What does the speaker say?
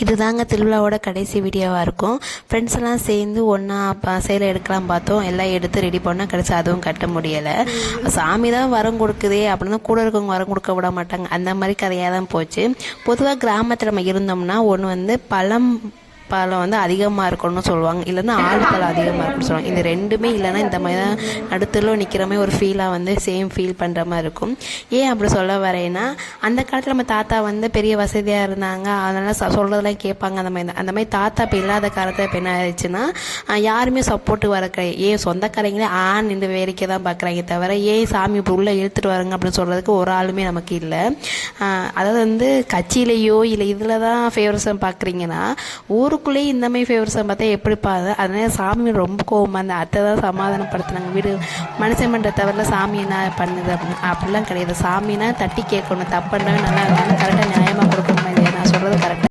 இதுதாங்க திருவிழாவோட கடைசி வீடியோவாக இருக்கும். ஃப்ரெண்ட்ஸ் எல்லாம் சேர்ந்து ஒன்றா சேலை எடுக்கலாம் பார்த்தோம். எல்லாம் எடுத்து ரெடி பண்ணால் கடைசி அதுவும் கட்ட முடியலை. சாமி தான் வரம் கொடுக்குதே அப்படின்னு கூட இருக்கவங்க வரம் கொடுக்க விட மாட்டாங்க. அந்த மாதிரி கதையாக தான் போச்சு. பொதுவாக கிராமத்தில் நம்ம இருந்தோம்னா ஒன்று வந்து பழம் வந்து அதிகமாக இருக்கணும்னு சொல்லுவாங்க, இல்லைன்னா ஆழ்பலம் அதிகமாக இருக்குன்னு சொல்லுவாங்க. இந்த ரெண்டுமே இல்லைன்னா இந்த மாதிரி தான் நடுத்தரில் நிற்கிற மாதிரி ஒரு ஃபீலாக வந்து சேம் ஃபீல் பண்ணுற மாதிரி இருக்கும். ஏன் அப்படி சொல்ல வரேன்னா, அந்த காலத்தில் நம்ம தாத்தா வந்து பெரிய வசதியாக இருந்தாங்க, அதனால் சொல்கிறதெல்லாம் கேட்பாங்க. அந்த மாதிரி தாத்தா இப்போ இல்லாத காலத்தில் இப்போ என்ன ஆயிடுச்சுன்னா யாருமே சப்போர்ட்டு வர கிடையாது. ஏன் சொந்தக்காரங்களே இந்த வேடிக்கை தான் பார்க்குறாங்க தவிர ஏன் சாமி இப்போ உள்ளே இழுத்துட்டு வரங்க அப்படின்னு சொல்கிறதுக்கு ஒரு ஆளுமே நமக்கு இல்லை. அதாவது வந்து கட்சியிலையோ இல்லை இதில் தான் ஃபேவரஸம் பார்க்குறீங்கன்னா ஊருக்குள்ளேயே இந்த மாதிரி ஃபேவரஸை பார்த்தா எப்படி அதனால சாமி ரொம்ப கோவமாக அந்த அத்தை தான் சமாதானப்படுத்தினாங்க. வீடு மனுஷன் பண்ணுற தவிர சாமி என்ன பண்ணுது அப்படிலாம் கிடையாது. சாமினா தட்டி கேட்கணும், தப்புன்றவே நல்லா இருந்தாலும் கரெக்டாக நியாயமாக